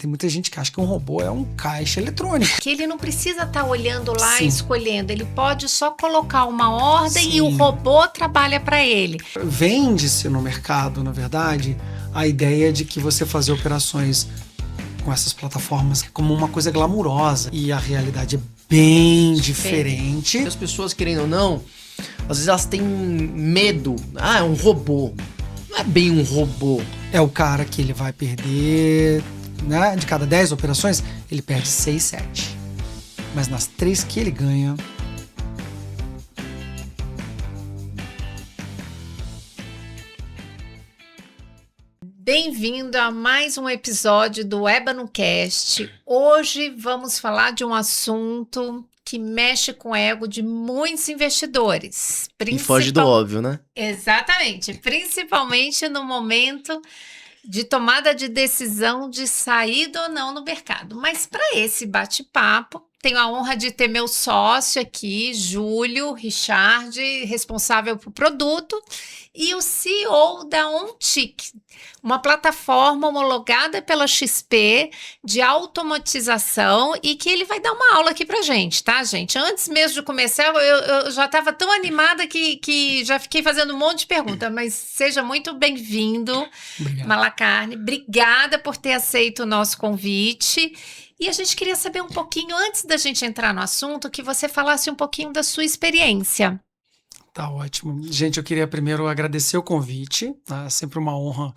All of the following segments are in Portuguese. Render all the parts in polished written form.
Tem muita gente que acha que um robô é um caixa eletrônico. Que ele não precisa estar olhando lá Sim. e escolhendo, ele pode só colocar uma ordem Sim. e o robô trabalha para ele. Vende-se no mercado, na verdade, a ideia de que você fazer operações com essas plataformas como uma coisa glamurosa. E a realidade é bem diferente. As pessoas, querendo ou não, às vezes elas têm medo. Ah, é um robô. Não é bem um robô. É o cara que ele vai perder, né? De cada 10 operações, ele perde 6, 7. Mas nas 3 que ele ganha... Bem-vindo a mais um episódio do EbanoCast. Hoje vamos falar de um assunto que mexe com o ego de muitos investidores. E foge do óbvio, né? Exatamente, principalmente no momento de tomada de decisão de saída ou não no mercado. Mas para esse bate-papo, tenho a honra de ter meu sócio aqui, Júlio Richard, responsável por produto, e o CEO da OnTick, uma plataforma homologada pela XP de automatização e que ele vai dar uma aula aqui pra gente, tá, gente? Antes mesmo de começar, eu já estava tão animada que já fiquei fazendo um monte de perguntas, mas seja muito bem-vindo, Malacarne. Obrigada por ter aceito o nosso convite. E a gente queria saber um pouquinho, antes da gente entrar no assunto, que você falasse um pouquinho da sua experiência. Tá ótimo. Gente, eu queria primeiro agradecer o convite, tá? É sempre uma honra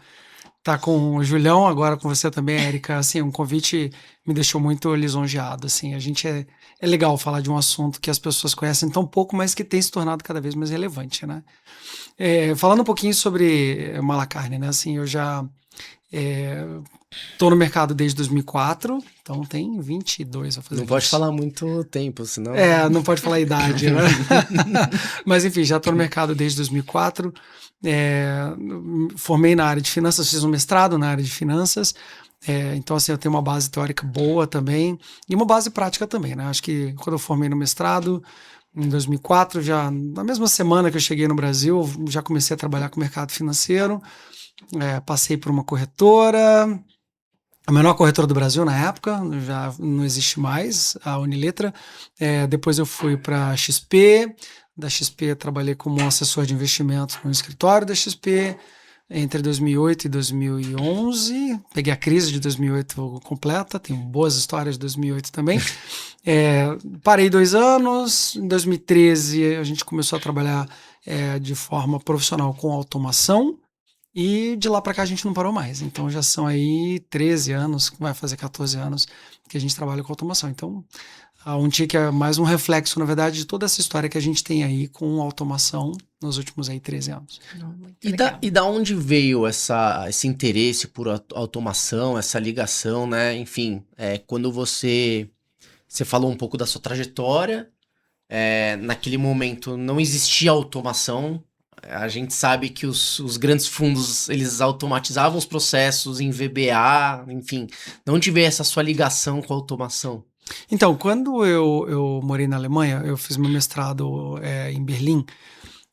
estar com o Julião, agora com você também, Érica. Assim, um convite me deixou muito lisonjeado, assim. A gente é legal falar de um assunto que as pessoas conhecem tão pouco, mas que tem se tornado cada vez mais relevante, né? Falando um pouquinho sobre Malacarne, né? Assim, eu já tô no mercado desde 2004, então tem 22 a fazer. Não pode falar muito tempo, senão... Não pode falar a idade, né? Mas enfim, já tô no mercado desde 2004, formei na área de finanças, fiz um mestrado na área de finanças, então assim, eu tenho uma base teórica boa também, e uma base prática também, né? Acho que quando eu formei no mestrado, em 2004, já na mesma semana que eu cheguei no Brasil, já comecei a trabalhar com o mercado financeiro, passei por uma corretora, a menor corretora do Brasil na época, já não existe mais, a Uniletra. Depois eu fui para a XP, da XP trabalhei como assessor de investimentos no escritório da XP, entre 2008 e 2011, peguei a crise de 2008 completa, tenho boas histórias de 2008 também. Parei 2 anos, em 2013 a gente começou a trabalhar de forma profissional com automação, e de lá para cá a gente não parou mais. Então já são aí 13 anos, vai fazer 14 anos que a gente trabalha com automação. Então a OnTick é mais um reflexo, na verdade, de toda essa história que a gente tem aí com automação nos últimos aí 13 anos. E da onde veio esse interesse por automação, essa ligação, né? Enfim, quando você falou um pouco da sua trajetória, naquele momento não existia automação. A gente sabe que os grandes fundos, eles automatizavam os processos em VBA, enfim. De onde veio essa sua ligação com a automação? Então, quando eu morei na Alemanha, eu fiz meu mestrado em Berlim,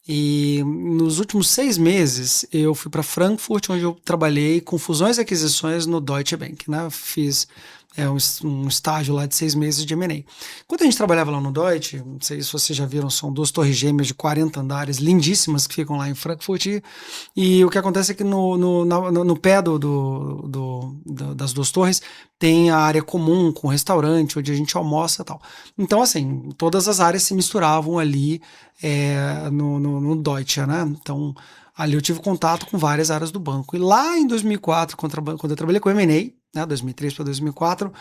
e nos últimos 6 meses eu fui para Frankfurt, onde eu trabalhei com fusões e aquisições no Deutsche Bank, né? Fiz um estágio lá de 6 meses de M&A. Quando a gente trabalhava lá no Deutsche, não sei se vocês já viram, são 2 torres gêmeas de 40 andares, lindíssimas, que ficam lá em Frankfurt, e o que acontece é que no pé das 2 torres tem a área comum com restaurante, onde a gente almoça e tal. Então, assim, todas as áreas se misturavam ali no Deutsche, né? Então, ali eu tive contato com várias áreas do banco. E lá em 2004, quando eu trabalhei com M&A, né, 2003 para 2004,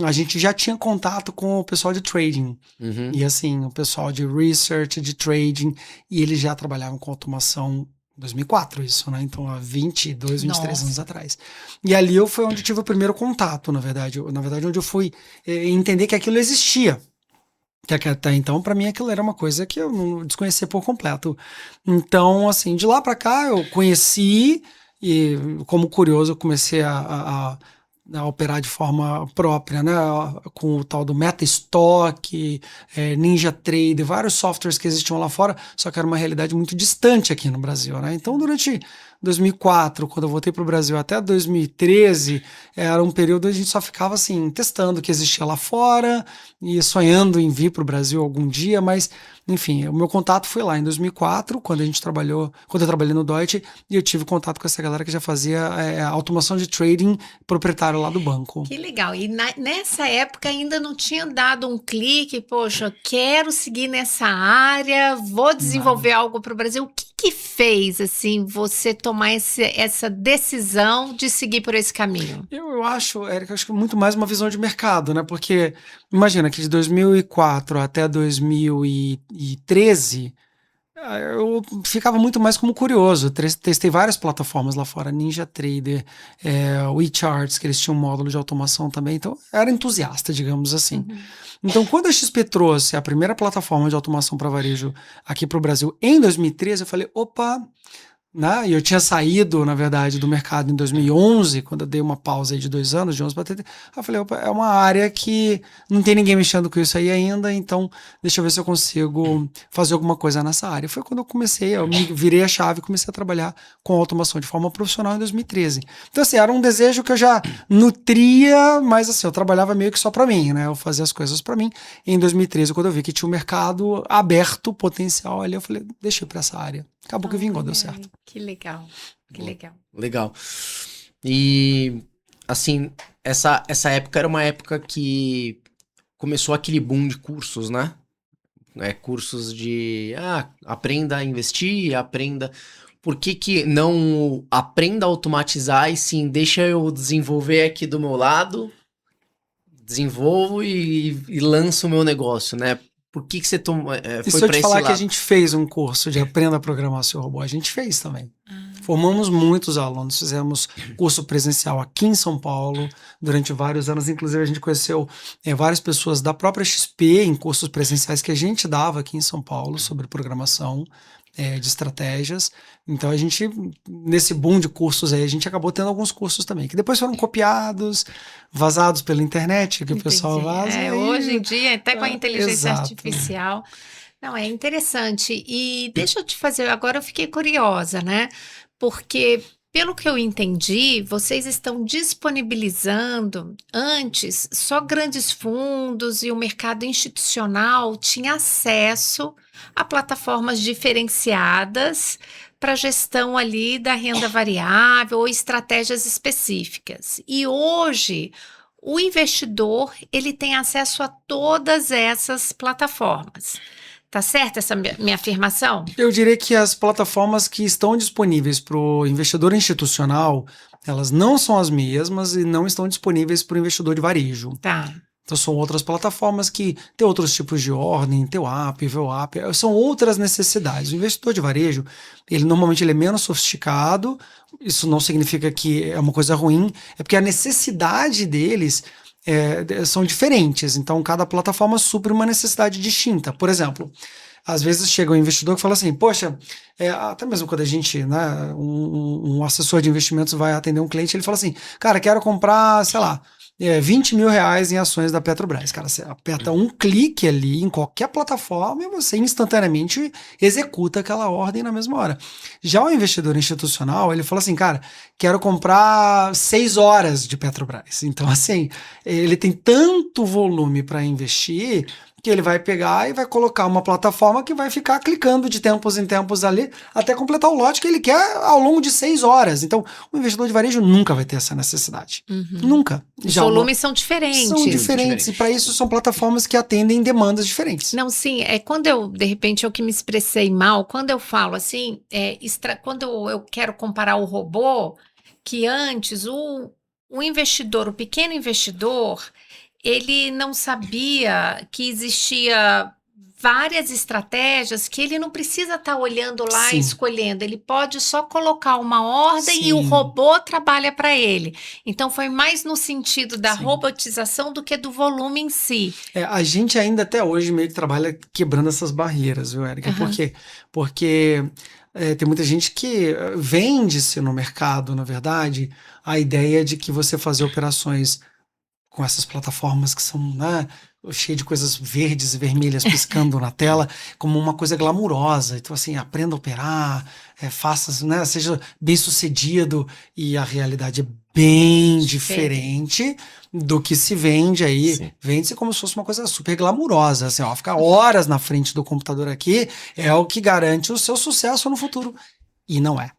a gente já tinha contato com o pessoal de trading. Uhum. E assim, o pessoal de research, de trading, e eles já trabalhavam com automação em 2004, isso, né? Então, há 22, 23 anos atrás. E ali foi onde eu tive o primeiro contato, na verdade. Onde eu fui entender que aquilo existia. Que até então, para mim, aquilo era uma coisa que eu não desconhecia por completo. Então, assim, de lá para cá, eu conheci, e como curioso, eu comecei a a operar de forma própria, né? Com o tal do MetaStock, NinjaTrader, vários softwares que existiam lá fora, só que era uma realidade muito distante aqui no Brasil, né? Então, durante 2004, quando eu voltei para o Brasil, até 2013, era um período onde a gente só ficava assim, testando o que existia lá fora e sonhando em vir para o Brasil algum dia, mas enfim, o meu contato foi lá em 2004, quando eu trabalhei no Deutsche, e eu tive contato com essa galera que já fazia automação de trading proprietário lá do banco. Que legal. E nessa época ainda não tinha dado um clique, poxa, eu quero seguir nessa área, vou desenvolver algo para o Brasil. O que fez, assim, você tomar essa decisão de seguir por esse caminho? Eu acho, Érica, acho que muito mais uma visão de mercado, né? Porque imagina que de 2004 até 2013, eu ficava muito mais como curioso. Testei várias plataformas lá fora, NinjaTrader, o eCharts, que eles tinham um módulo de automação também. Então, era entusiasta, digamos assim. Então, quando a XP trouxe a primeira plataforma de automação para varejo aqui para o Brasil em 2013, eu falei, opa, né? E eu tinha saído, na verdade, do mercado em 2011, quando eu dei uma pausa aí de 2 anos, de 11 para 30. Eu falei, opa, é uma área que não tem ninguém mexendo com isso aí ainda, então deixa eu ver se eu consigo fazer alguma coisa nessa área. Foi quando eu me virei a chave e comecei a trabalhar com automação de forma profissional em 2013. Então, assim, era um desejo que eu já nutria, mas assim, eu trabalhava meio que só para mim, né? Eu fazia as coisas para mim. E em 2013, quando eu vi que tinha um mercado aberto, potencial ali, eu falei, deixa eu ir para essa área. Acabou que vingou, deu certo. Que legal, que legal. Legal. E, assim, essa época era uma época que começou aquele boom de cursos, né? Cursos de, aprenda a investir, aprenda... Por que não aprenda a automatizar e sim, deixa eu desenvolver aqui do meu lado, desenvolvo e lanço o meu negócio, né? Por que você foi para esse lado? E se eu te falar que a gente fez um curso de Aprenda a Programar Seu Robô, a gente fez também. Formamos muitos alunos, fizemos curso presencial aqui em São Paulo durante vários anos. Inclusive, a gente conheceu várias pessoas da própria XP em cursos presenciais que a gente dava aqui em São Paulo sobre programação de estratégias. Então, a gente, nesse boom de cursos aí, a gente acabou tendo alguns cursos também, que depois foram copiados, vazados pela internet, que o pessoal vaza. Hoje em dia, até com a inteligência exato. artificial. Não, é interessante. E deixa eu te fazer, agora eu fiquei curiosa, né? Porque, pelo que eu entendi, vocês estão disponibilizando, antes, só grandes fundos e o mercado institucional tinha acesso a plataformas diferenciadas para gestão ali da renda variável ou estratégias específicas. E hoje, o investidor, ele tem acesso a todas essas plataformas. Tá certa essa minha afirmação? Eu diria que as plataformas que estão disponíveis para o investidor institucional, elas não são as mesmas e não estão disponíveis para o investidor de varejo. Tá. Então são outras plataformas que têm outros tipos de ordem, TEOAP, VWAP, são outras necessidades. O investidor de varejo, normalmente ele é menos sofisticado, isso não significa que é uma coisa ruim, é porque a necessidade deles são diferentes, então cada plataforma supre uma necessidade distinta. Por exemplo, às vezes chega um investidor que fala assim, poxa, até mesmo quando a gente, né, um assessor de investimentos vai atender um cliente, ele fala assim, cara, quero comprar, sei lá, 20 mil reais em ações da Petrobras. Cara, você aperta um clique ali em qualquer plataforma e você instantaneamente executa aquela ordem na mesma hora. Já o investidor institucional, ele fala assim, cara, quero comprar 6 horas de Petrobras. Então, assim, ele tem tanto volume para investir que ele vai pegar e vai colocar uma plataforma que vai ficar clicando de tempos em tempos ali até completar o lote que ele quer ao longo de 6 horas. Então, o investidor de varejo nunca vai ter essa necessidade. Nunca. Os volumes são diferentes. São diferentes. E para isso são plataformas que atendem demandas diferentes. Não, sim. Quando eu, de repente, eu que me expressei mal, quando eu falo assim, quando eu quero comparar o robô, que antes o investidor, o pequeno investidor, ele não sabia que existia várias estratégias que ele não precisa estar olhando lá e escolhendo. Ele pode só colocar uma ordem e o robô trabalha para ele. Então, foi mais no sentido da robotização do que do volume em si. A gente ainda até hoje meio que trabalha quebrando essas barreiras, viu, Érica? Por quê? Porque tem muita gente que vende-se no mercado, na verdade, a ideia de que você fazer operações com essas plataformas que são, né, cheio de coisas verdes e vermelhas piscando na tela, como uma coisa glamurosa. Então, assim, aprenda a operar, faça, né, seja bem sucedido, e a realidade é bem diferente do que se vende aí. Sim. Vende-se como se fosse uma coisa super glamurosa, assim, ó, ficar horas na frente do computador aqui é o que garante o seu sucesso no futuro. E não é.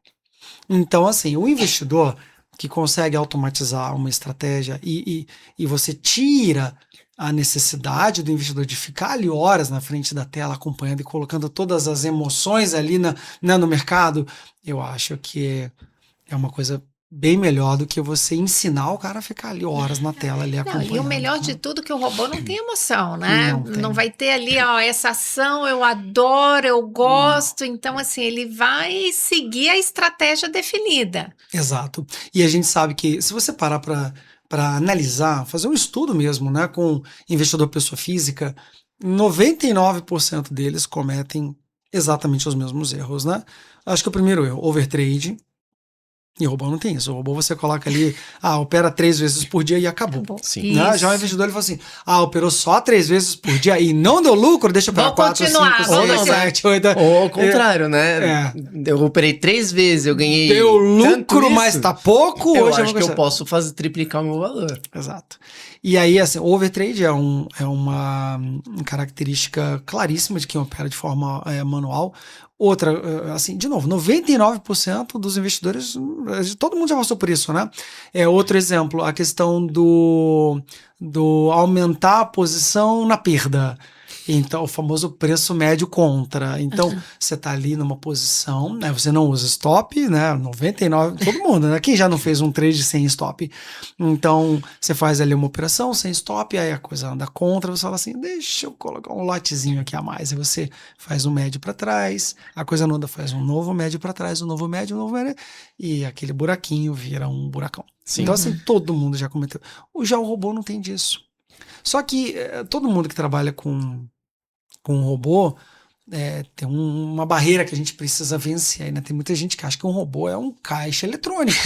Então, assim, o investidor que consegue automatizar uma estratégia e você tira a necessidade do investidor de ficar ali horas na frente da tela acompanhando e colocando todas as emoções ali no mercado, eu acho que é uma coisa bem melhor do que você ensinar o cara a ficar ali horas na tela ali Não, acompanhando. e o melhor de tudo é que o robô não tem emoção, né? Não tem. Não vai ter ali, ó, essa ação eu adoro, eu gosto. Então, assim, ele vai seguir a estratégia definida. Exato. E a gente sabe que se você parar para analisar, fazer um estudo mesmo, né, com investidor pessoa física, 99% deles cometem exatamente os mesmos erros, né? Acho que o primeiro erro, overtrade. E o robô não tem isso. O robô você coloca ali, opera 3 vezes por dia e acabou. Sim. Né? Já o Isso. investidor ele fala assim: operou só 3 vezes por dia e não deu lucro, deixa eu operar Vou 4, 5, continuar, 6, 7, 8. Ou ao contrário, né? Eu operei 3 vezes, eu ganhei. Deu tanto lucro, isso, mas tá pouco. Eu hoje acho que eu gostar. posso triplicar o meu valor. Exato. E aí, assim, o overtrade é uma característica claríssima de quem opera de forma manual. Outra, assim, de novo, 99% dos investidores, todo mundo já passou por isso, né? Outro exemplo, a questão do aumentar a posição na perda. Então, o famoso preço médio contra. Então, você tá ali numa posição, né? Você não usa stop, né? 99, todo mundo, né? Quem já não fez um trade sem stop? Então, você faz ali uma operação sem stop, aí a coisa anda contra, você fala assim, deixa eu colocar um lotezinho aqui a mais. Aí você faz um médio para trás, a coisa não anda, faz um novo médio para trás, um novo médio, e aquele buraquinho vira um buracão. Sim. Então, assim, todo mundo já cometeu. Já o robô não tem disso. Só que todo mundo que trabalha com um robô, tem uma barreira que a gente precisa vencer aí, né? Tem muita gente que acha que um robô é um caixa eletrônico.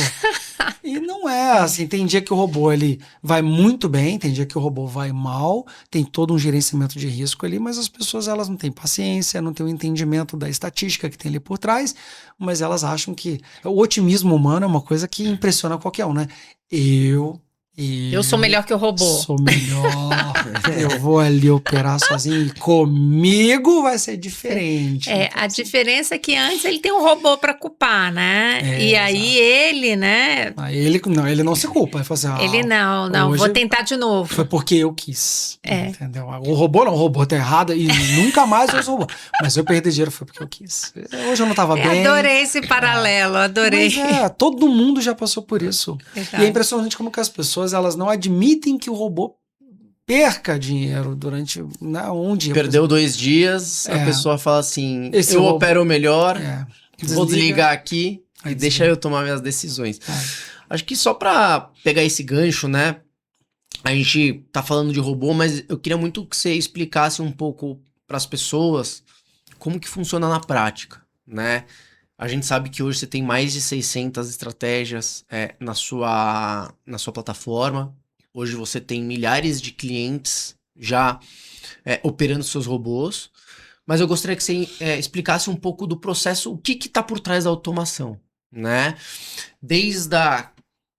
E não é, assim, tem dia que o robô ele vai muito bem, tem dia que o robô vai mal, tem todo um gerenciamento de risco ali, mas as pessoas elas não têm paciência, não têm o entendimento da estatística que tem ali por trás, mas elas acham que o otimismo humano é uma coisa que impressiona qualquer um, né? Eu sou melhor que o robô. Sou melhor. Eu vou ali operar sozinho e comigo vai ser diferente. A diferença é que antes ele tem um robô para culpar, né? E aí ele, né? Ele não se culpa. Ele fala assim, Ele não, hoje vou tentar de novo. Foi porque eu quis. Entendeu? O robô tá errado e nunca mais eu uso o robô. Mas eu perdi dinheiro foi porque eu quis. Hoje eu não tava bem. Adorei esse paralelo, adorei. Mas todo mundo já passou por isso. Exato. E é impressionante como que as pessoas elas não admitem que o robô perca dinheiro durante um dia. Perdeu 2 dias, a pessoa fala assim, eu opero melhor, vou desligar aqui e deixa eu tomar minhas decisões. Acho que só pra pegar esse gancho, né, a gente tá falando de robô, mas eu queria muito que você explicasse um pouco pras pessoas como que funciona na prática, né? A gente sabe que hoje você tem mais de 600 estratégias na sua plataforma. Hoje você tem milhares de clientes já operando seus robôs. Mas eu gostaria que você explicasse um pouco do processo, o que está por trás da automação, né? Desde a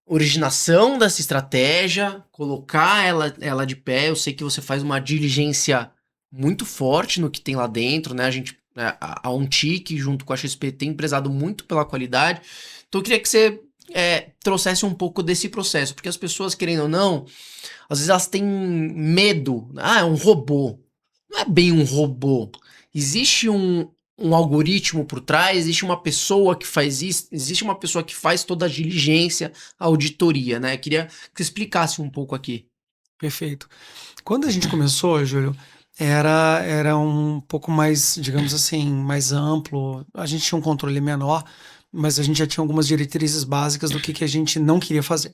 originação dessa estratégia, colocar ela de pé. Eu sei que você faz uma diligência muito forte no que tem lá dentro, né? A OnTick, junto com a XP, tem prezado muito pela qualidade. Então eu queria que você trouxesse um pouco desse processo, porque as pessoas, querendo ou não, às vezes elas têm medo. É um robô. Não é bem um robô. Existe um algoritmo por trás, existe uma pessoa que faz isso, existe uma pessoa que faz toda a diligência, a auditoria, né? Eu queria que você explicasse um pouco aqui. Perfeito. Quando a gente começou, Júlio, era um pouco mais, digamos assim, mais amplo. A gente tinha um controle menor, mas a gente já tinha algumas diretrizes básicas do que a gente não queria fazer.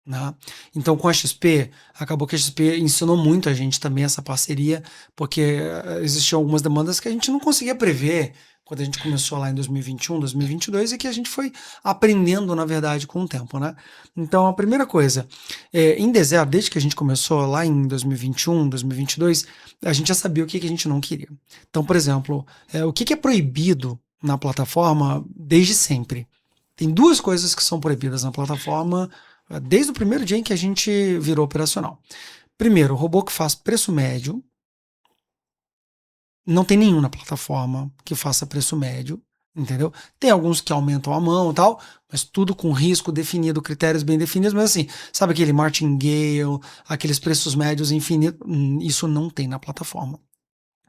né? Então, com a XP, acabou que a XP ensinou muito a gente também essa parceria, porque existiam algumas demandas que a gente não conseguia prever quando a gente começou lá em 2021, 2022, e que a gente foi aprendendo, na verdade, com o tempo, né? Então, a primeira coisa, em D0, desde que a gente começou lá em 2021, 2022, a gente já sabia o que a gente não queria. Então, por exemplo, o que é proibido na plataforma desde sempre? Tem duas coisas que são proibidas na plataforma desde o primeiro dia em que a gente virou operacional. Primeiro, o robô que faz preço médio. Não tem nenhum na plataforma que faça preço médio, entendeu? Tem alguns que aumentam a mão e tal, mas tudo com risco definido, critérios bem definidos, mas assim, sabe aquele martingale, aqueles preços médios infinitos, isso não tem na plataforma.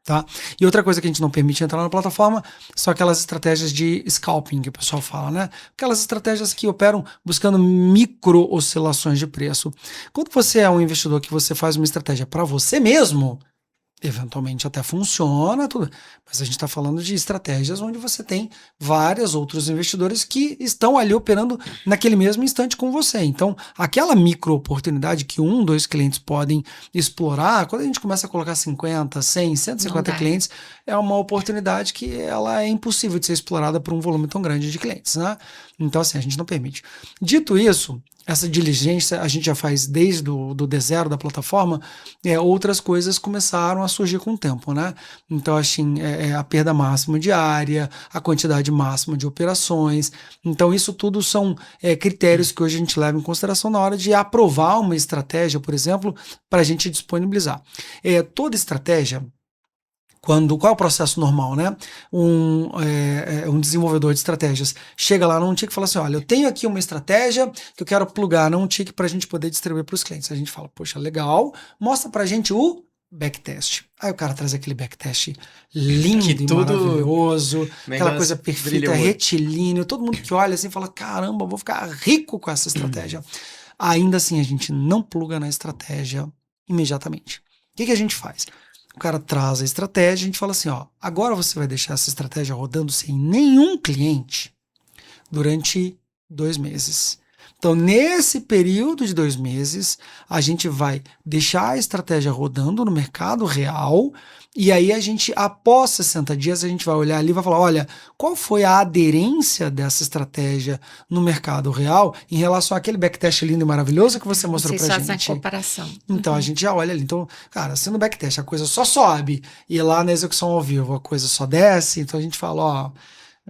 Tá? E outra coisa que a gente não permite entrar na plataforma são aquelas estratégias de scalping que o pessoal fala, né? Aquelas estratégias que operam buscando micro oscilações de preço. Quando você é um investidor que você faz uma estratégia para você mesmo, eventualmente até funciona, tudo. Mas a gente está falando de estratégias onde você tem vários outros investidores que estão ali operando naquele mesmo instante com você. Então, aquela micro oportunidade que dois clientes podem explorar, quando a gente começa a colocar 50, 100, 150 clientes, é uma oportunidade que ela é impossível de ser explorada por um volume tão grande de clientes, né? Então, assim, a gente não permite. Dito isso, essa diligência a gente já faz desde do D0 da plataforma, outras coisas começaram a surgir com o tempo, né? Então, assim, a perda máxima diária, a quantidade máxima de operações. Então, isso tudo são critérios que hoje a gente leva em consideração na hora de aprovar uma estratégia, por exemplo, para a gente disponibilizar. Toda estratégia, qual é o processo normal, né? Um desenvolvedor de estratégias chega lá num tique e fala assim: olha, eu tenho aqui uma estratégia que eu quero plugar num tique para a gente poder distribuir para os clientes. A gente fala: poxa, legal, mostra para a gente o backtest. Aí o cara traz aquele backtest lindo e maravilhoso, aquela coisa perfeita, retilíneo, todo mundo que olha assim fala: caramba, vou ficar rico com essa estratégia. Ainda assim, a gente não pluga na estratégia imediatamente. O que a gente faz? O cara traz a estratégia, a gente fala assim, ó, agora você vai deixar essa estratégia rodando sem nenhum cliente durante 2 meses. Então, nesse período de 2 meses, a gente vai deixar a estratégia rodando no mercado real, e aí a gente, após 60 dias, a gente vai olhar ali e vai falar, olha, qual foi a aderência dessa estratégia no mercado real em relação àquele backtest lindo e maravilhoso que você mostrou pra gente. Essa comparação. Então, a gente já olha ali. Então, cara, se no backtest a coisa só sobe e lá na execução ao vivo a coisa só desce, então a gente fala, ó,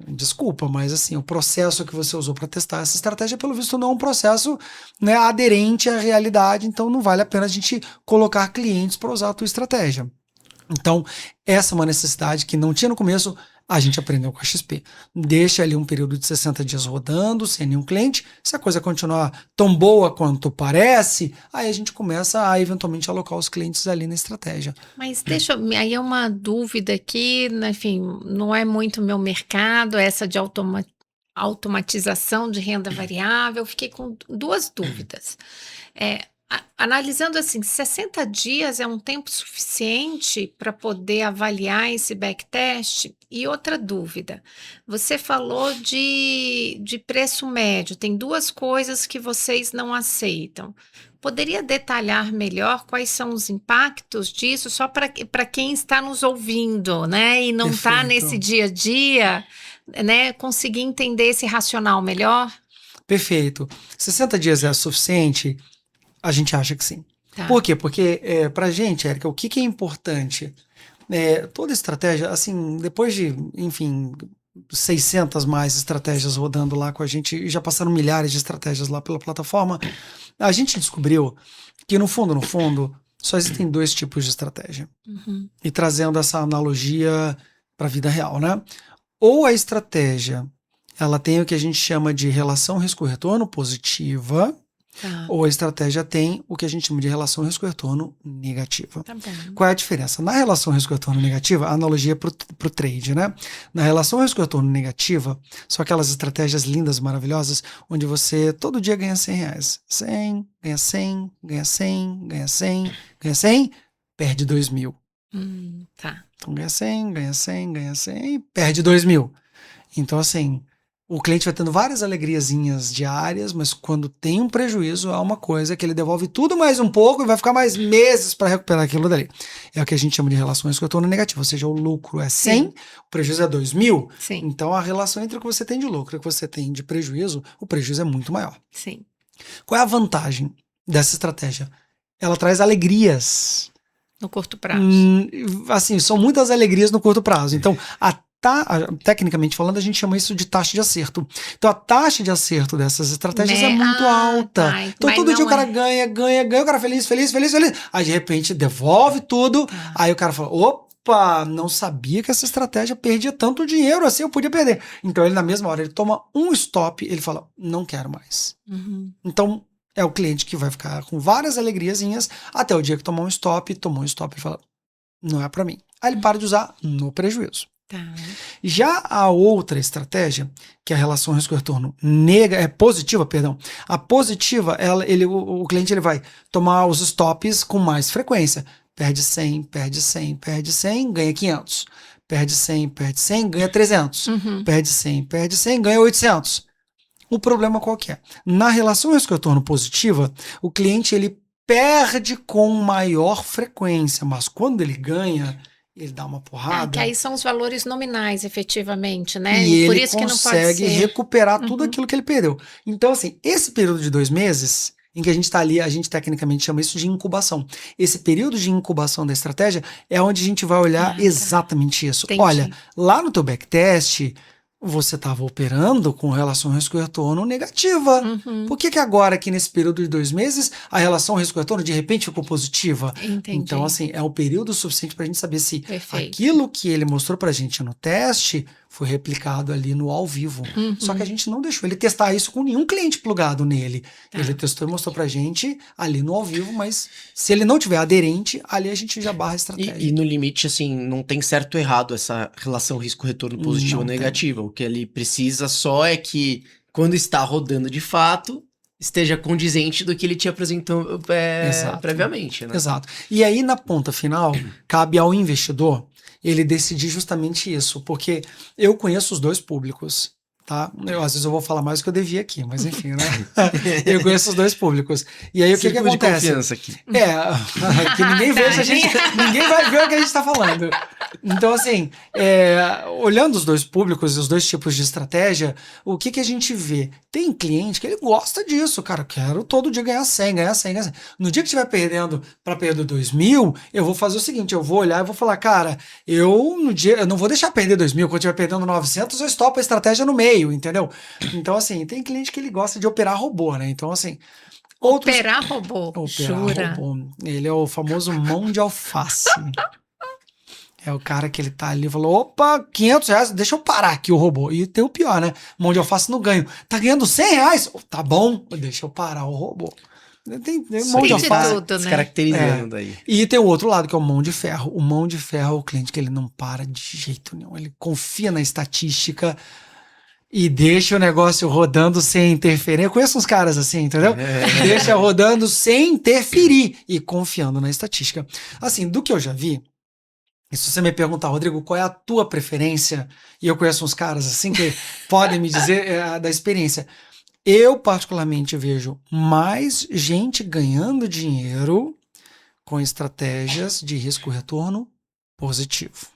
desculpa, mas assim, o processo que você usou para testar essa estratégia, pelo visto, não é um processo, né, aderente à realidade, então não vale a pena a gente colocar clientes para usar a tua estratégia. Então, essa é uma necessidade que não tinha no começo, a gente aprendeu com a XP. Deixa ali um período de 60 dias rodando, sem nenhum cliente. Se a coisa continuar tão boa quanto parece, aí a gente começa a eventualmente alocar os clientes ali na estratégia. Mas aí é uma dúvida aqui, né, enfim, não é muito meu mercado, essa de automatização de renda variável. Fiquei com 2 dúvidas. Analisando assim, 60 dias é um tempo suficiente para poder avaliar esse backtest? E outra dúvida, você falou de preço médio, tem 2 coisas que vocês não aceitam. Poderia detalhar melhor quais são os impactos disso, só para quem está nos ouvindo, né? E não está nesse dia a dia, né? Conseguir entender esse racional melhor? Perfeito. 60 dias é suficiente? A gente acha que sim. Tá. Por quê? Porque pra gente, Érica, o que é importante? Toda estratégia, assim, depois de, enfim, 600 mais estratégias rodando lá com a gente, e já passaram milhares de estratégias lá pela plataforma, a gente descobriu que no fundo, só existem 2 tipos de estratégia. Uhum. E trazendo essa analogia para a vida real, né? Ou a estratégia, ela tem o que a gente chama de relação risco-retorno positiva, Tá. ou a estratégia tem o que a gente chama de relação risco-retorno negativa. Tá bom. Qual é a diferença? Na relação risco-retorno negativa, a analogia é para o trade, né? Na relação risco-retorno negativa, são aquelas estratégias lindas, maravilhosas, onde você todo dia ganha R$100. 100, ganha 100, ganha 100, ganha 100, ganha 100, perde 2.000. Tá. Então ganha 100, ganha 100, ganha 100 e perde 2.000. Então, assim, o cliente vai tendo várias alegriazinhas diárias, mas quando tem um prejuízo, há uma coisa que ele devolve tudo mais um pouco e vai ficar mais meses para recuperar aquilo dali. É o que a gente chama de relações com retorno negativo, ou seja, o lucro é 100, o prejuízo é 2.000, Sim. então a relação entre o que você tem de lucro e o que você tem de prejuízo, o prejuízo é muito maior. Sim. Qual é a vantagem dessa estratégia? Ela traz alegrias. No curto prazo. Assim, são muitas alegrias no curto prazo. Então, tecnicamente falando, a gente chama isso de taxa de acerto. Então, a taxa de acerto dessas estratégias é muito alta. Tá. Então, todo dia o cara ganha, o cara feliz. Aí, de repente, devolve tudo. Aí o cara fala, opa, não sabia que essa estratégia perdia tanto dinheiro assim, eu podia perder. Então, ele na mesma hora, ele toma um stop, ele fala, não quero mais. Uhum. Então, é o cliente que vai ficar com várias alegriazinhas até o dia que tomou um stop e fala, não é para mim. Aí ele para de usar no prejuízo. Tá. Já a outra estratégia, que é a relação risco-retorno positiva, a positiva, o cliente ele vai tomar os stops com mais frequência. Perde 100, perde 100, perde 100, ganha 500. Perde 100, ganha 300. Uhum. Perde 100, ganha 800. O problema qual que é? Na relação risco-retorno positiva, o cliente ele perde com maior frequência, mas quando ele ganha, ele dá uma porrada. Que aí são os valores nominais, efetivamente, né? E por ele isso que não pode consegue ser. recuperar tudo aquilo que ele perdeu. Então, assim, esse período de 2 meses, em que a gente está ali, a gente tecnicamente chama isso de incubação. Esse período de incubação da estratégia é onde a gente vai olhar exatamente isso. Entendi. Olha, lá no teu backtest, você estava operando com relação risco-retorno negativa. Uhum. Por que agora, aqui nesse período de 2 meses, a relação risco-retorno de repente ficou positiva? Entendi. Então, assim, é o período suficiente para a gente saber se Perfeito. aquilo que ele mostrou para a gente no teste foi replicado ali no ao vivo. Uhum. Só que a gente não deixou ele testar isso com nenhum cliente plugado nele. Tá. Ele testou e mostrou pra gente ali no ao vivo, mas se ele não tiver aderente, ali a gente já barra a estratégia. E no limite, assim, não tem certo ou errado essa relação risco-retorno positivo ou Não tem. negativa. O que ele precisa só é que, quando está rodando de fato, esteja condizente do que ele te apresentou Exato. previamente, né? Exato. E aí, na ponta final, cabe ao investidor ele decidir justamente isso, porque eu conheço os dois públicos, tá? Às vezes eu vou falar mais do que eu devia aqui, mas enfim, né? Eu conheço os dois públicos. E aí, o que Círculo de acontece? confiança aqui. Que ninguém veja a gente, ninguém vai ver o que a gente está falando. Então, assim, olhando os dois públicos e os dois tipos de estratégia, o que a gente vê? Tem cliente que ele gosta disso, cara, eu quero todo dia ganhar 100. No dia que estiver perdendo para perder 2.000, eu vou fazer o seguinte, eu vou olhar e vou falar, cara, eu não vou deixar perder 2.000, quando estiver perdendo 900, eu estopo a estratégia no meio, entendeu? Então, assim, tem cliente que ele gosta de operar robô, né? Então, assim, Operar robô. Operar Jura? robô. Ele é o famoso mão de alface. É o cara que ele tá ali e falou, opa, R$500, deixa eu parar aqui o robô. E tem o pior, né? Mão de alface no ganho. Tá ganhando R$100? Tá bom, deixa eu parar o robô. Tem mão de alface. Tudo, né? Descaracterizando daí. E tem o outro lado, que é o mão de ferro. O mão de ferro é o cliente que ele não para de jeito nenhum. Ele confia na estatística e deixa o negócio rodando sem interferir. Eu conheço uns caras assim, entendeu? Deixa rodando sem interferir e confiando na estatística. Assim, do que eu já vi, e se você me perguntar, Rodrigo, qual é a tua preferência? E eu conheço uns caras assim que podem me dizer da experiência. Eu, particularmente, vejo mais gente ganhando dinheiro com estratégias de risco-retorno positivo.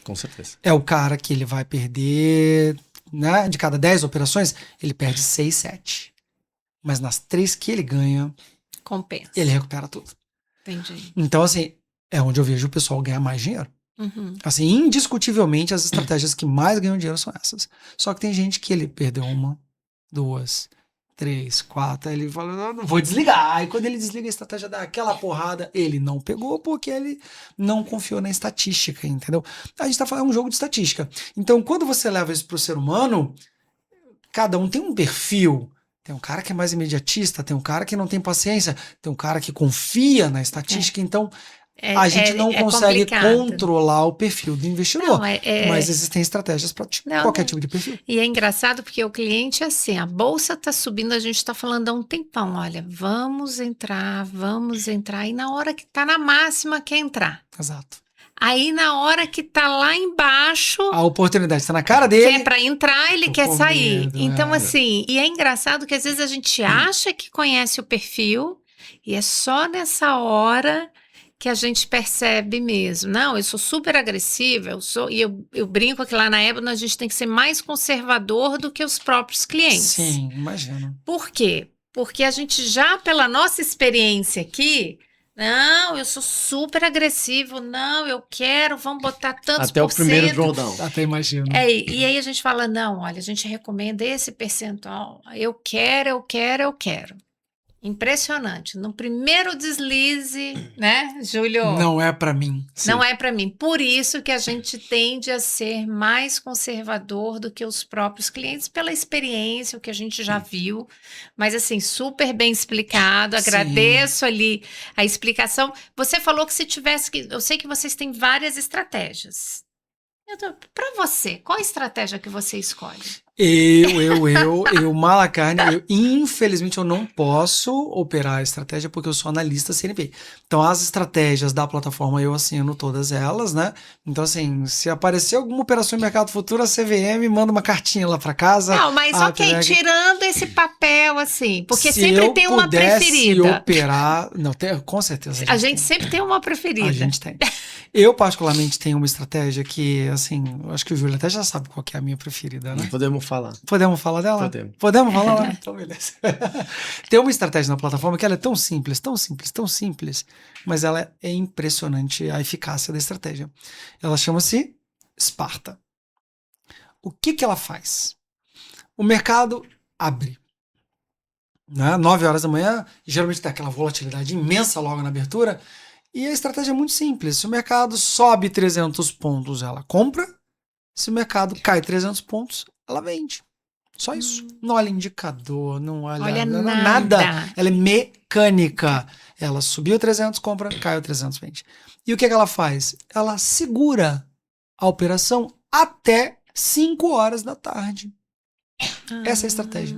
Com certeza. É o cara que ele vai perder, né? De cada 10 operações, ele perde 6, 7. Mas nas 3 que ele ganha, Compensa. ele recupera tudo. Entendi. Então, assim, é onde eu vejo o pessoal ganhar mais dinheiro. Uhum. Assim, indiscutivelmente, as estratégias que mais ganham dinheiro são essas. Só que tem gente que ele perdeu 1, 2, 3, 4, aí ele fala, não vou desligar. Aí quando ele desliga a estratégia dá aquela porrada, ele não pegou porque ele não confiou na estatística, entendeu? A gente tá falando, é um jogo de estatística. Então, quando você leva isso pro ser humano, cada um tem um perfil. Tem um cara que é mais imediatista, tem um cara que não tem paciência, tem um cara que confia na estatística, então a gente não consegue controlar o perfil do investidor. Não, mas existem estratégias para qualquer tipo de perfil. E é engraçado porque o cliente, assim, a bolsa está subindo, a gente está falando há um tempão, olha, vamos entrar, e na hora que está na máxima quer entrar. Exato. Aí na hora que tá lá embaixo, A oportunidade está na cara que dele. é para entrar, ele Tô quer com sair. medo, Então, é. assim, e é engraçado que às vezes a gente acha que conhece o perfil e é só nessa hora que a gente percebe mesmo. Não, eu sou super agressiva, eu brinco que lá na Ébano a gente tem que ser mais conservador do que os próprios clientes. Sim, imagino. Por quê? Porque a gente já, pela nossa experiência aqui, não, eu sou super agressivo, não, eu quero, vamos botar tantos Até o por primeiro cento. drawdown. Até imagino. E aí a gente fala, não, olha, a gente recomenda esse percentual, eu quero, eu quero, eu quero. Impressionante. No primeiro deslize, né, Júlio? Não é pra mim. Não é para mim. Por isso que a gente tende a ser mais conservador do que os próprios clientes, pela experiência, o que a gente já viu. Mas, assim, super bem explicado. Sim. Agradeço ali a explicação. Você falou que se tivesse que. Eu sei que vocês têm várias estratégias. Para você, qual a estratégia que você escolhe? Malacarne, infelizmente eu não posso operar a estratégia porque eu sou analista CNP. Então as estratégias da plataforma eu assino todas elas, né? Então assim, se aparecer alguma operação em mercado futuro, a CVM manda uma cartinha lá pra casa. Não, mas ok, tirando esse papel assim, porque sempre tem uma preferida. Operar, não, com certeza. A gente sempre tem uma preferida. A gente tem. Eu particularmente tenho uma estratégia que, assim, eu acho que o Júlio até já sabe qual que é a minha preferida, né? Podemos falar. Podemos falar dela? Podemos falar lá? Então, beleza. Tem uma estratégia na plataforma que ela é tão simples, tão simples, tão simples, mas ela é impressionante a eficácia da estratégia. Ela chama-se Sparta. O que que ela faz? O mercado abre, né? 9 horas da manhã, geralmente tem aquela volatilidade imensa logo na abertura, e a estratégia é muito simples. Se o mercado sobe 300 pontos, ela compra. Se o mercado cai 300 pontos, ela vende. Só isso. Não olha indicador, não olha nada. Ela é mecânica. Ela subiu 300, compra, caiu 300, vende. E o que ela faz? Ela segura a operação até 5 horas da tarde. Essa é a estratégia.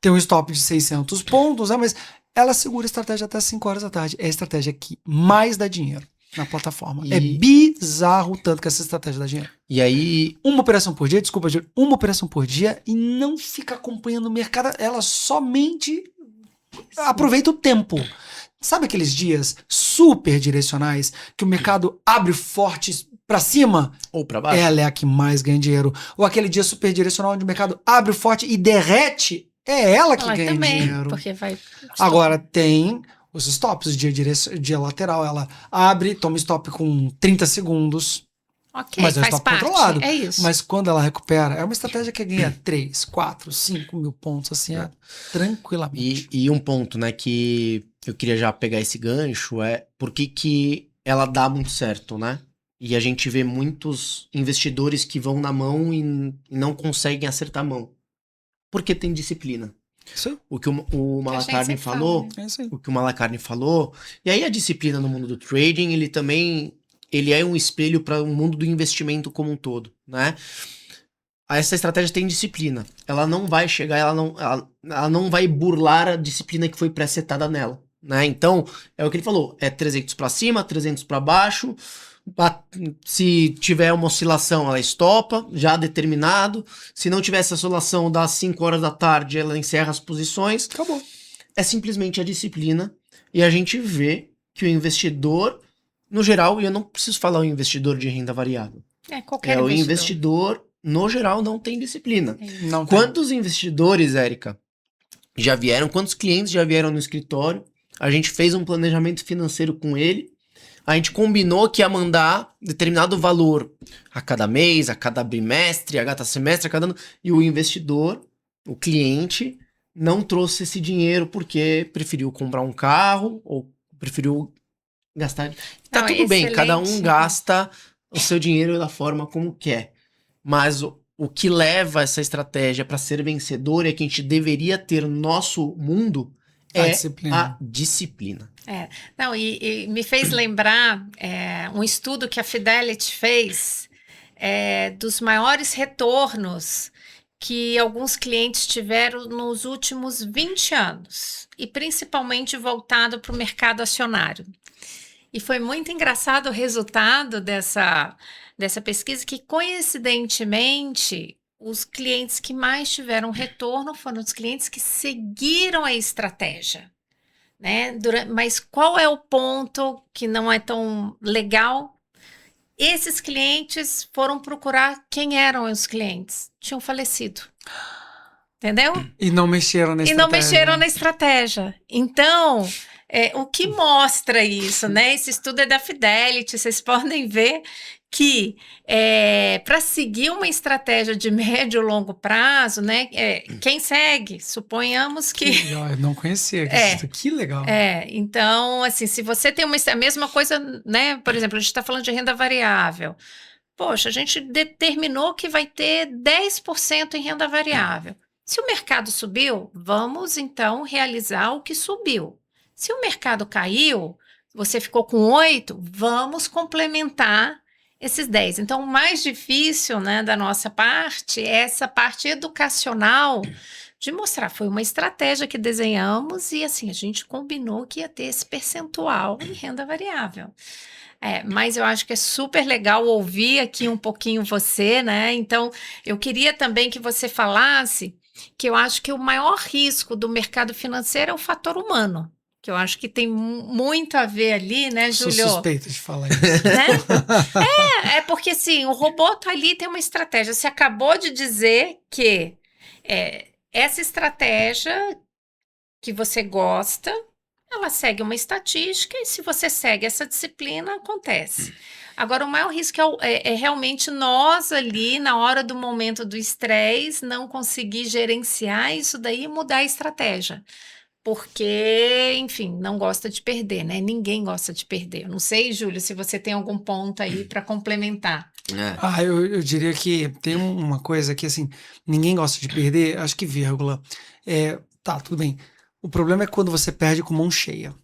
Tem um stop de 600 pontos, né, mas ela segura a estratégia até 5 horas da tarde. É a estratégia que mais dá dinheiro na plataforma. É bizarro tanto que essa estratégia dá dinheiro. E aí... Uma operação por dia, desculpa, uma operação por dia e não fica acompanhando o mercado. Ela somente aproveita o tempo. Sabe aqueles dias super direcionais que o mercado abre forte pra cima? Ou pra baixo? Ela é a que mais ganha dinheiro. Ou aquele dia super direcional onde o mercado abre forte e derrete? É ela que ganha dinheiro. Porque vai... Agora tem os stops, dia lateral, ela abre, toma stop com 30 segundos. Ok, mas é um faz stop parte. controlado. É isso. Mas quando ela recupera, é uma estratégia que ganha 3, 4, 5 mil pontos, assim, tranquilamente. E um ponto, né, que eu queria já pegar esse gancho é por que ela dá muito certo, né? E a gente vê muitos investidores que vão na mão e não conseguem acertar a mão. Porque tem disciplina. Isso aí. O que o Malacarne falou, É isso aí. o que o Malacarne falou, e aí a disciplina no mundo do trading, ele é um espelho para o mundo do investimento como um todo, né? Essa estratégia tem disciplina. Ela não vai chegar, ela não vai burlar a disciplina que foi pré-setada nela, né? Então, é o que ele falou, é 300 para cima, 300 para baixo. Se tiver uma oscilação, ela estopa, já determinado. Se não tiver essa oscilação das 5 horas da tarde, ela encerra as posições. Acabou. É simplesmente a disciplina. E a gente vê que o investidor, no geral, e eu não preciso falar o investidor de renda variável. Qualquer o investidor, no geral, não tem disciplina. Não Quantos investidores, Érica, já vieram? Quantos clientes já vieram no escritório? A gente fez um planejamento financeiro com ele. A gente combinou que ia mandar determinado valor a cada mês, a cada bimestre, a cada semestre, a cada ano. E o investidor, o cliente, não trouxe esse dinheiro porque preferiu comprar um carro ou preferiu gastar. Tá tudo bem, cada um gasta o seu dinheiro da forma como quer. Mas o que leva essa estratégia para ser vencedor é que a gente deveria ter no nosso mundo a disciplina. Não, e me fez lembrar um estudo que a Fidelity fez dos maiores retornos que alguns clientes tiveram nos últimos 20 anos, e principalmente voltado para o mercado acionário. E foi muito engraçado o resultado dessa pesquisa, que coincidentemente os clientes que mais tiveram retorno foram os clientes que seguiram a estratégia, né? Mas qual é o ponto que não é tão legal? Esses clientes foram procurar quem eram os clientes. Tinham falecido. Entendeu? E não mexeram na E estratégia. não mexeram na estratégia. Então, o que mostra isso, né? Esse estudo é da Fidelity, vocês podem ver que para seguir uma estratégia de médio e longo prazo, né? Quem segue, suponhamos que. Que legal, eu não conhecia isso. Que legal. Então, assim, se você tem a mesma coisa, né? Por exemplo, a gente está falando de renda variável. Poxa, a gente determinou que vai ter 10% em renda variável. Se o mercado subiu, vamos então realizar o que subiu. Se o mercado caiu, você ficou com 8, vamos complementar esses 10. Então, o mais difícil, né, da nossa parte é essa parte educacional de mostrar. Foi uma estratégia que desenhamos e assim, a gente combinou que ia ter esse percentual em renda variável. Mas eu acho que é super legal ouvir aqui um pouquinho você, né? Então, eu queria também que você falasse que eu acho que o maior risco do mercado financeiro é o fator humano, que eu acho que tem muito a ver ali, né, Júlio? Sou suspeita de falar isso. Né? Porque assim, o robô tá ali, tem uma estratégia. Você acabou de dizer que essa estratégia que você gosta, ela segue uma estatística e se você segue essa disciplina, acontece. Agora, o maior risco é realmente nós ali, na hora do momento do estresse, não conseguir gerenciar isso daí e mudar a estratégia. Porque, enfim, não gosta de perder, né? Ninguém gosta de perder. Eu não sei, Júlio, se você tem algum ponto aí para complementar. Eu diria que tem uma coisa que, assim, ninguém gosta de perder, acho que vírgula. Tá, tudo bem. O problema é quando você perde com mão cheia.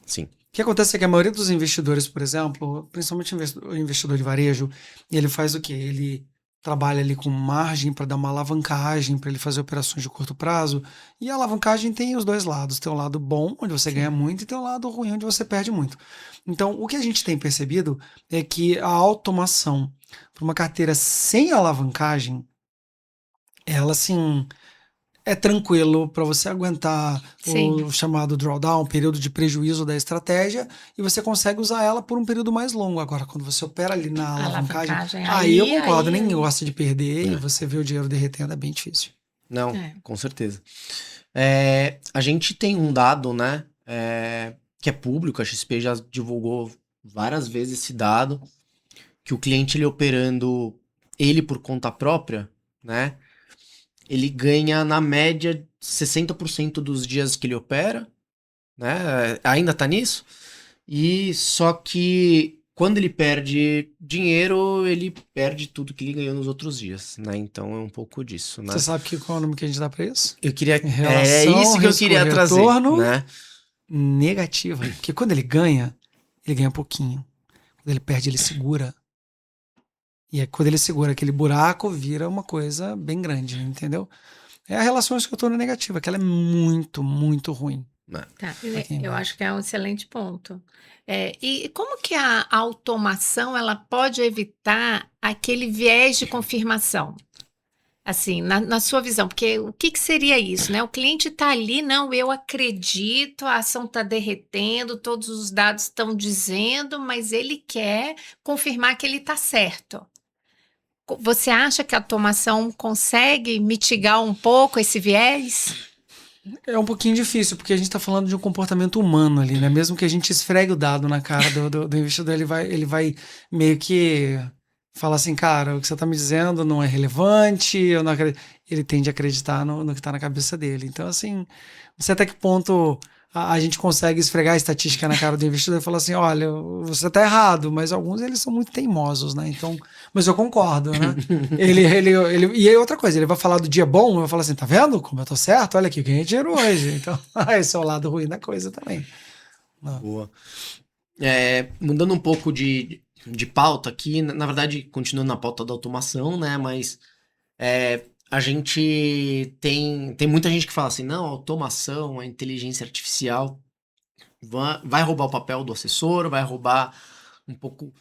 Sim. O que acontece é que a maioria dos investidores, por exemplo, principalmente o investidor de varejo, ele faz o quê? Ele trabalha ali com margem para dar uma alavancagem, para ele fazer operações de curto prazo. E a alavancagem tem os dois lados. Tem o lado bom, onde você ganha muito, e tem o lado ruim, onde você perde muito. Então, o que a gente tem percebido é que a automação para uma carteira sem alavancagem, ela, assim, é tranquilo para você aguentar o chamado drawdown, o período de prejuízo da estratégia, e você consegue usar ela por um período mais longo. Agora, quando você opera ali na alavancagem, aí eu concordo, ninguém gosta de perder, e você vê o dinheiro derretendo, é bem difícil. Não, com certeza. A gente tem um dado, né, que é público, a XP já divulgou várias vezes esse dado, que o cliente, ele operando ele por conta própria, né, ele ganha, na média, 60% dos dias que ele opera, né? Ainda tá nisso. E só que quando ele perde dinheiro, ele perde tudo que ele ganhou nos outros dias, né? Então é um pouco disso, né? Você sabe qual é o nome que a gente dá para isso? Eu queria... isso que eu queria trazer, né? Negativa. Porque quando ele ganha pouquinho. Quando ele perde, ele segura. E quando ele segura aquele buraco, vira uma coisa bem grande, entendeu? É a relação escritura negativa, que ela é muito, muito ruim. Tá, eu acho que é um excelente ponto. E como que a automação ela pode evitar aquele viés de confirmação? Assim, na sua visão, porque o que seria isso, né? O cliente está ali, não, eu acredito, a ação está derretendo, todos os dados estão dizendo, mas ele quer confirmar que ele está certo. Você acha que a automação consegue mitigar um pouco esse viés? É um pouquinho difícil, porque a gente está falando de um comportamento humano ali, né? Mesmo que a gente esfregue o dado na cara do investidor, ele vai meio que falar assim, cara, o que você está me dizendo não é relevante, eu não acredito. Ele tende a acreditar no que está na cabeça dele. Então, assim, não sei até que ponto a gente consegue esfregar a estatística na cara do investidor e falar assim, olha, você está errado, mas alguns eles são muito teimosos, né? Então, mas eu concordo, né? E aí outra coisa, ele vai falar do dia bom, eu vou falar assim, tá vendo como eu tô certo? Olha aqui, eu ganhei dinheiro hoje. Então, esse é o lado ruim da coisa também. Boa. Mudando um pouco de pauta aqui, na verdade, continuando na pauta da automação, né? Mas a gente tem muita gente que fala assim, não, automação, a inteligência artificial vai roubar o papel do assessor, vai roubar um pouco...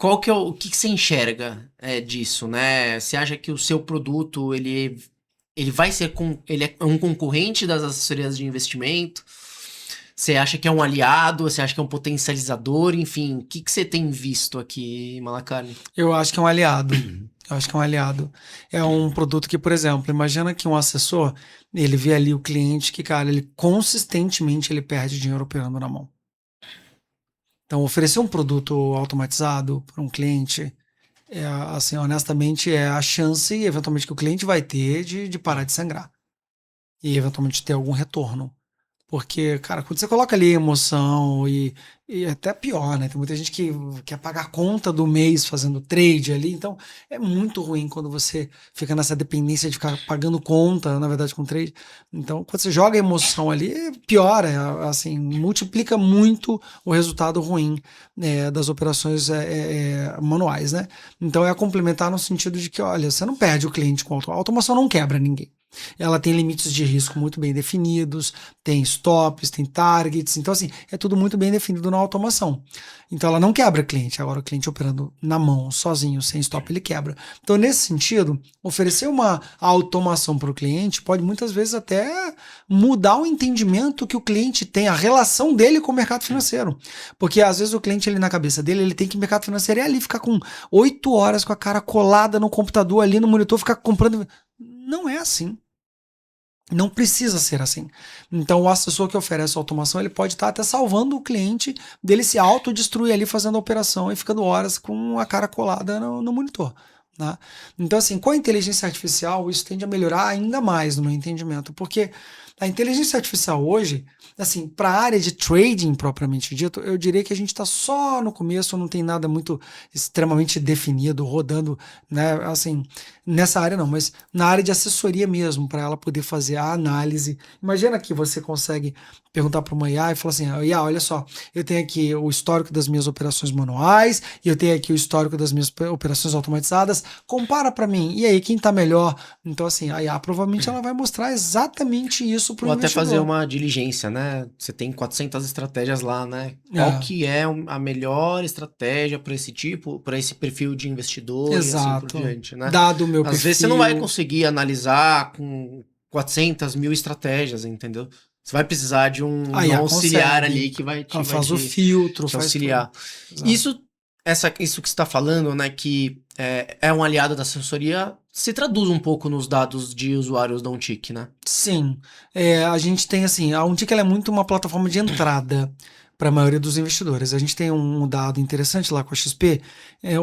O que você enxerga disso, né? Você acha que o seu produto, ele vai ser ele é um concorrente das assessorias de investimento? Você acha que é um aliado? Você acha que é um potencializador? Enfim, o que você tem visto aqui, Malacarne? Eu acho que é um aliado. Eu acho que é um aliado. É um produto que, por exemplo, imagina que um assessor, ele vê ali o cliente que, cara, ele consistentemente ele perde dinheiro operando na mão. Então, oferecer um produto automatizado para um cliente, assim, honestamente, é a chance, eventualmente, que o cliente vai ter de parar de sangrar. E, eventualmente, ter algum retorno. Porque, cara, quando você coloca ali emoção e até pior, né? Tem muita gente que quer pagar a conta do mês fazendo trade ali. Então, é muito ruim quando você fica nessa dependência de ficar pagando conta, na verdade, com trade. Então, quando você joga emoção ali, piora, assim, multiplica muito o resultado ruim das operações manuais, né? Então, é complementar no sentido de que, olha, você não perde o cliente com a automação, não quebra ninguém. Ela tem limites de risco muito bem definidos, tem stops, tem targets, então assim, é tudo muito bem definido na automação. Então ela não quebra cliente, agora o cliente operando na mão, sozinho, sem stop, ele quebra. Então nesse sentido, oferecer uma automação para o cliente pode muitas vezes até mudar o entendimento que o cliente tem, a relação dele com o mercado financeiro. Porque às vezes o cliente, ele na cabeça dele, ele tem que o mercado financeiro é ali, ficar com 8 horas com a cara colada no computador, ali no monitor, ficar comprando... Não é assim. Não precisa ser assim. Então, o assessor que oferece automação, ele pode estar até salvando o cliente dele se autodestruir ali fazendo a operação e ficando horas com a cara colada no monitor. Né? Então, assim, com a inteligência artificial, isso tende a melhorar ainda mais no meu entendimento, porque a inteligência artificial hoje, assim, para a área de trading propriamente dito, eu diria que a gente está só no começo, não tem nada muito extremamente definido, rodando, né, assim, nessa área não, mas na área de assessoria mesmo, para ela poder fazer a análise. Imagina que você consegue perguntar para uma IA e falar assim, IA, olha só, eu tenho aqui o histórico das minhas operações manuais, e eu tenho aqui o histórico das minhas operações automatizadas, compara para mim, e aí, quem está melhor? Então, assim, a IA provavelmente ela vai mostrar exatamente isso para o investidor. Ou até fazer uma diligência, né? Você tem 400 estratégias lá, né? Qual que é a melhor estratégia para esse tipo, para esse perfil de investidor? Exato. E assim por diante, né? Dado o meu perfil. Às vezes você não vai conseguir analisar com 400 mil estratégias, entendeu? Você vai precisar de um auxiliar ali que vai te, faz o filtro, te faz auxiliar. Isso que você está falando, né, que é um aliado da assessoria, se traduz um pouco nos dados de usuários da Untick, né? Sim. A gente tem, assim, a Untick ela é muito uma plataforma de entrada para a maioria dos investidores. A gente tem um dado interessante lá com a XP,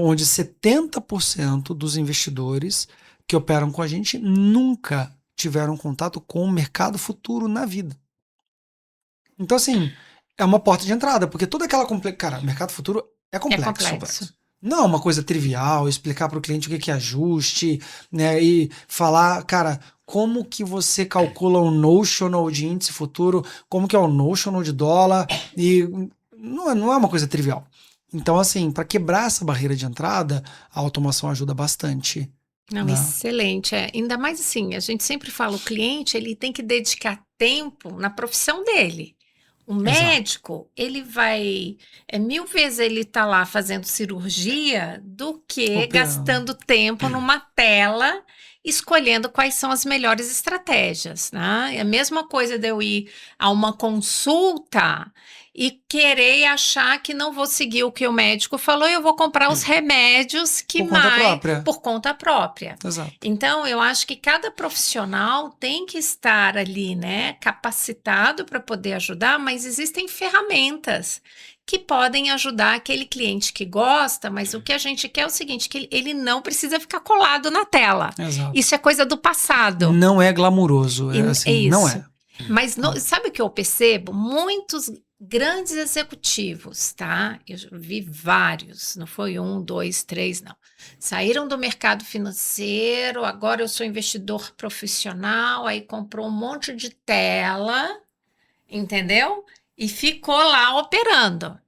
onde 70% dos investidores que operam com a gente nunca tiveram contato com o mercado futuro na vida. Então, assim, é uma porta de entrada, porque toda aquela Cara, mercado futuro é complexo. Não é uma coisa trivial, explicar para o cliente o que é ajuste, né? E falar, cara, como que você calcula o notional de índice futuro, como que é o notional de dólar, e não é uma coisa trivial. Então, assim, para quebrar essa barreira de entrada, a automação ajuda bastante. Não, excelente. Ainda mais assim, a gente sempre fala, o cliente ele tem que dedicar tempo na profissão dele. O médico, ele vai... 1000 vezes ele tá lá fazendo cirurgia do que gastando tempo numa tela escolhendo quais são as melhores estratégias, né? É a mesma coisa de eu ir a uma consulta e querer achar que não vou seguir o que o médico falou e eu vou comprar os remédios que por conta própria. Exato. Então, eu acho que cada profissional tem que estar ali, né, capacitado para poder ajudar, mas existem ferramentas que podem ajudar aquele cliente que gosta, mas o que a gente quer é o seguinte, que ele não precisa ficar colado na tela. Exato. Isso é coisa do passado. Não é glamuroso, isso. Não é. Mas sabe o que eu percebo? Muitos grandes executivos, tá? Eu vi vários, não foi 1, 2, 3, não. Saíram do mercado financeiro, agora eu sou investidor profissional, aí comprou um monte de tela, entendeu? E ficou lá operando.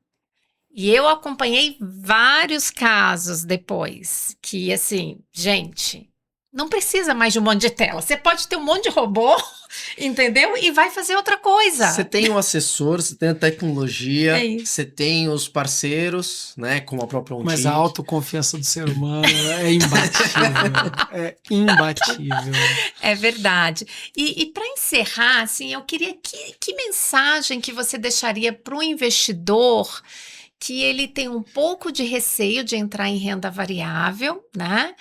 E eu acompanhei vários casos depois, que assim, gente, Não precisa mais de um monte de tela. Você pode ter um monte de robô, entendeu? E vai fazer outra coisa. Você tem o assessor, você tem a tecnologia, É isso. você tem os parceiros, né? Como a própria Mas Ontic. a autoconfiança do ser humano é imbatível. É imbatível. É verdade. E para encerrar, assim, eu queria que mensagem que você deixaria para o investidor que ele tem um pouco de receio de entrar em renda variável, né?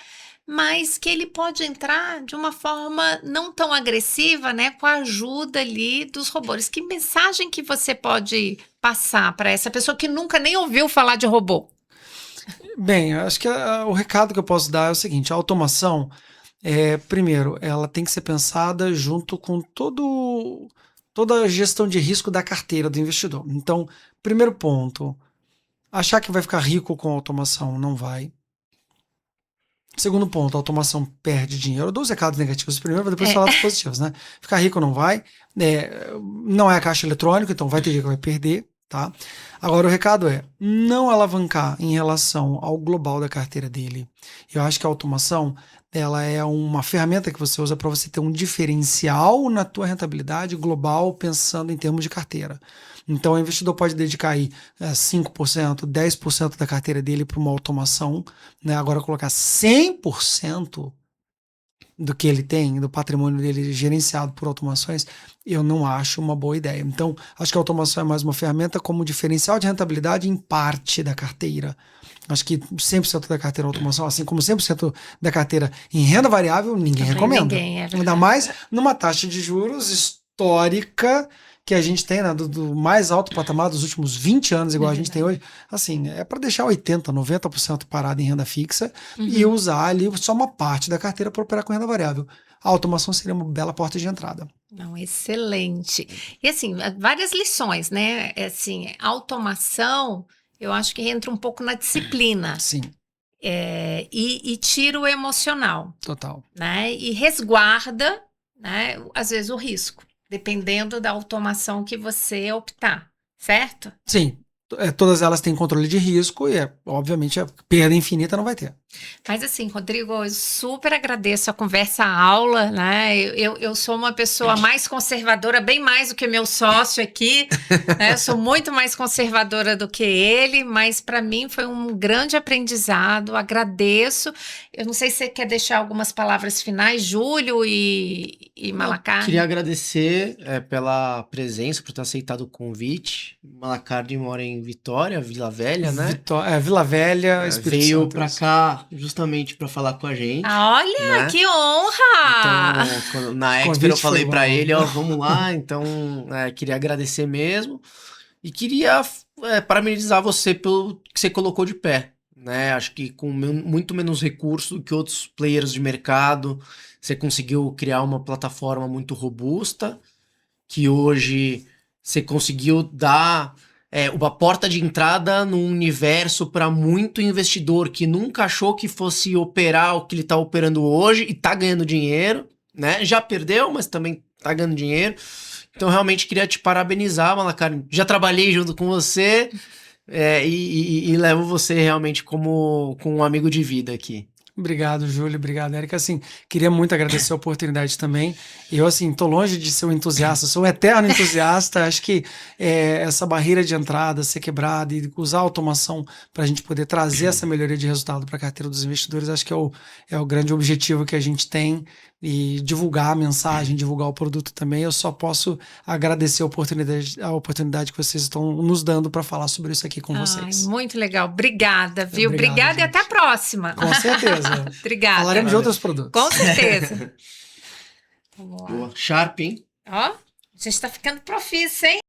Mas que ele pode entrar de uma forma não tão agressiva, né? Com a ajuda ali dos robôs. Que mensagem que você pode passar para essa pessoa que nunca nem ouviu falar de robô? Bem, eu acho que o recado que eu posso dar é o seguinte: a automação, primeiro, ela tem que ser pensada junto com toda a gestão de risco da carteira do investidor. Então, primeiro ponto, achar que vai ficar rico com a automação, não vai. Segundo ponto, a automação perde dinheiro. Eu dou os recados negativos primeiro, para depois falar dos positivos, né? Ficar rico não vai. Não é caixa eletrônico, então vai ter dia que vai perder, tá? Agora o recado é não alavancar em relação ao global da carteira dele. Eu acho que a automação, ela é uma ferramenta que você usa para você ter um diferencial na tua rentabilidade global pensando em termos de carteira. Então o investidor pode dedicar aí 5%, 10% da carteira dele para uma automação, né? Agora colocar 100% do que ele tem, do patrimônio dele gerenciado por automações, eu não acho uma boa ideia. Então, acho que a automação é mais uma ferramenta como diferencial de rentabilidade em parte da carteira. Acho que 100% da carteira em automação, assim como 100% da carteira em renda variável, ninguém recomenda. Ainda mais numa taxa de juros histórica que a gente tem, né, do mais alto patamar dos últimos 20 anos, igual a gente tem hoje. Assim, é para deixar 80%, 90% parado em renda fixa e usar ali só uma parte da carteira para operar com renda variável. A automação seria uma bela porta de entrada. Não, excelente. E assim, várias lições, né? Assim, automação, eu acho que entra um pouco na disciplina. Sim. E tira o emocional. Total. Né? E resguarda, né, às vezes, o risco, dependendo da automação que você optar, certo? Sim. Todas elas têm controle de risco e, obviamente, a perda infinita não vai ter. Mas assim, Rodrigo, eu super agradeço a conversa, a aula, né? Eu sou uma pessoa mais conservadora, bem mais do que meu sócio aqui, né? Eu sou muito mais conservadora do que ele, mas para mim foi um grande aprendizado, agradeço. Eu não sei se você quer deixar algumas palavras finais, Júlio e Malacarne. Queria agradecer pela presença, por ter aceitado o convite. Malacarne mora em Vitória, Vila Velha, né? Vila Velha, Espírito veio Santo. pra cá justamente pra falar com a gente. Olha, né? Que honra! Então, na Expo eu falei pra ele, vamos lá. Então, queria agradecer mesmo. E queria parabenizar você pelo que você colocou de pé, né? Acho que com muito menos recurso do que outros players de mercado, você conseguiu criar uma plataforma muito robusta, que hoje você conseguiu dar uma porta de entrada num universo para muito investidor que nunca achou que fosse operar o que ele está operando hoje e está ganhando dinheiro, né? Já perdeu, mas também está ganhando dinheiro. Então, realmente queria te parabenizar, Malacarne. Já trabalhei junto com você e levo você realmente como um amigo de vida aqui. Obrigado, Júlio. Obrigado, Érica. Assim, queria muito agradecer a oportunidade também. Eu, assim, tô longe de ser um entusiasta, sou um eterno entusiasta. Acho que essa barreira de entrada ser quebrada e usar a automação para a gente poder trazer essa melhoria de resultado para a carteira dos investidores, acho que é o grande objetivo que a gente tem. E divulgar a mensagem, divulgar o produto também. Eu só posso agradecer a oportunidade que vocês estão nos dando para falar sobre isso aqui com vocês. Muito legal. Obrigada, viu? Obrigado, Obrigada e até a próxima. Com certeza. Obrigada. Falaremos de outros produtos. Com certeza. Vamos lá. Boa. Sharp, hein? Ó, a gente tá ficando profissa, hein?